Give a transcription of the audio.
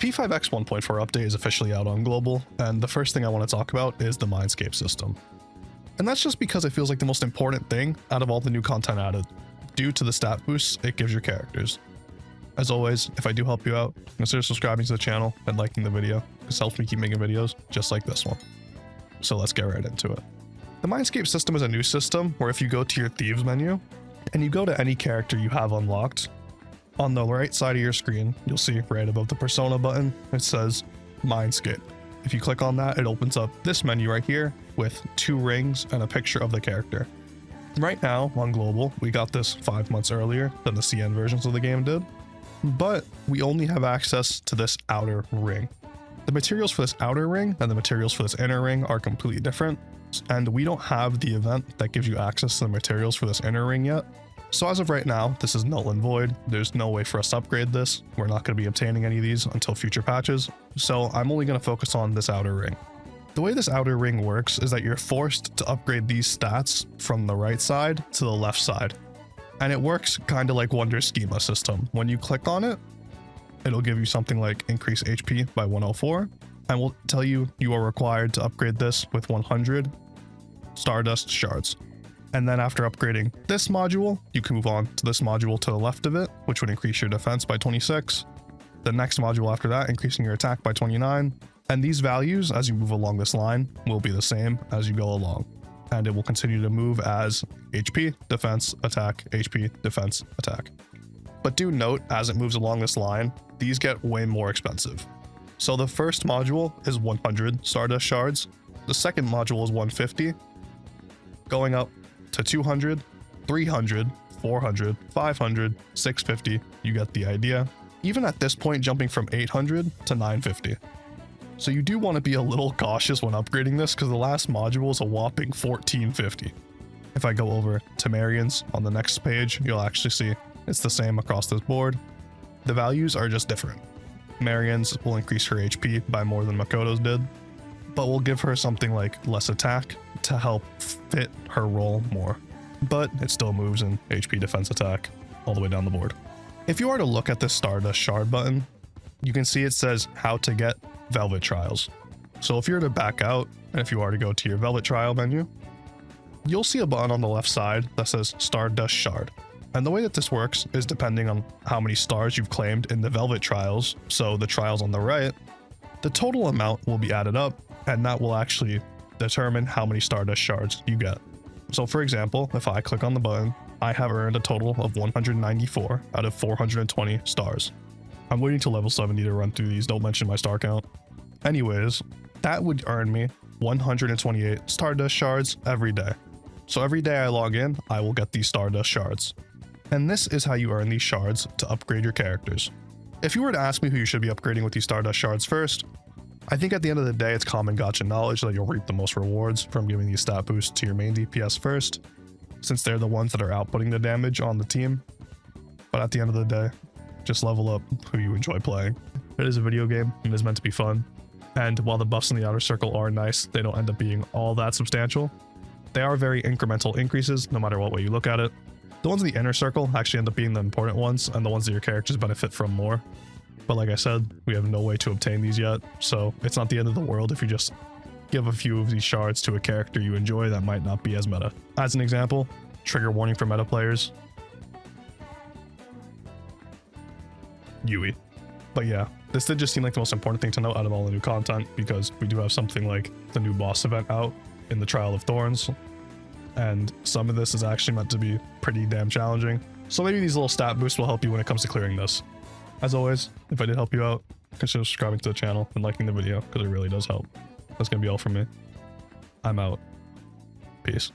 P5X 1.4 update is officially out on global, and the first thing I want to talk about is the Mindscape system. And that's just because it feels like the most important thing out of all the new content added, due to the stat boosts it gives your characters. As always, if I do help you out, consider subscribing to the channel and liking the video. This helps me keep making videos just like this one. So let's get right into it. The Mindscape system is a new system where if you go to your Thieves menu, and you go to any character you have unlocked, on the right side of your screen, you'll see right above the persona button, it says Mindscape. If you click on that, it opens up this menu right here with 2 rings and a picture of the character. Right now on global, we got this 5 months earlier than the CN versions of the game did, but we only have access to this outer ring. The materials for this outer ring and the materials for this inner ring are completely different, and we don't have the event that gives you access to the materials for this inner ring yet. So as of right now, this is null and void. There's no way for us to upgrade this. We're not going to be obtaining any of these until future patches. So I'm only going to focus on this outer ring. The way this outer ring works is that you're forced to upgrade these stats from the right side to the left side. And it works kind of like Wonder Schema system. When you click on it, it'll give you something like increase HP by 104, and will tell you you are required to upgrade this with 100 stardust shards. And then after upgrading this module, you can move on to this module to the left of it, which would increase your defense by 26. The next module after that, increasing your attack by 29. And these values, as you move along this line, will be the same as you go along. And it will continue to move as HP, defense, attack, HP, defense, attack. But do note, as it moves along this line, these get way more expensive. So the first module is 100 stardust shards. The second module is 150. Going up to 200, 300, 400, 500, 650, you get the idea. Even at this point, jumping from 800 to 950. So you do want to be a little cautious when upgrading this, because the last module is a whopping 1450. If I go over to Marian's on the next page, you'll actually see it's the same across this board. The values are just different. Marian's will increase her HP by more than Makoto's did, but we'll give her something like less attack to help fit her role more. But it still moves in HP, defense, attack all the way down the board. If you are to look at the Stardust Shard button, you can see it says how to get Velvet Trials. So if you were to back out, and if you are to go to your Velvet Trial menu, you'll see a button on the left side that says Stardust Shard. And the way that this works is depending on how many stars you've claimed in the Velvet Trials, so the trials on the right, the total amount will be added up, and that will actually determine how many Stardust Shards you get. So for example, if I click on the button, I have earned a total of 194 out of 420 stars. I'm waiting till level 70 to run through these, don't mention my star count. Anyways, that would earn me 128 Stardust Shards every day. So every day I log in, I will get these Stardust Shards. And this is how you earn these shards to upgrade your characters. If you were to ask me who you should be upgrading with these Stardust Shards first, I think at the end of the day, it's common gotcha knowledge that you'll reap the most rewards from giving these stat boosts to your main DPS first, since they're the ones that are outputting the damage on the team. But at the end of the day, just level up who you enjoy playing. It is a video game, and it is meant to be fun. And while the buffs in the outer circle are nice, they don't end up being all that substantial. They are very incremental increases, no matter what way you look at it. The ones in the inner circle actually end up being the important ones, and the ones that your characters benefit from more. But like I said, we have no way to obtain these yet, so it's not the end of the world if you just give a few of these shards to a character you enjoy that might not be as meta. As an example, trigger warning for meta players, Yui. But yeah, this did just seem like the most important thing to note out of all the new content, because we do have something like the new boss event out in the Trial of Thorns, and some of this is actually meant to be pretty damn challenging. So maybe these little stat boosts will help you when it comes to clearing this. As always, if I did help you out, consider subscribing to the channel and liking the video, because it really does help. That's going to be all from me. I'm out. Peace.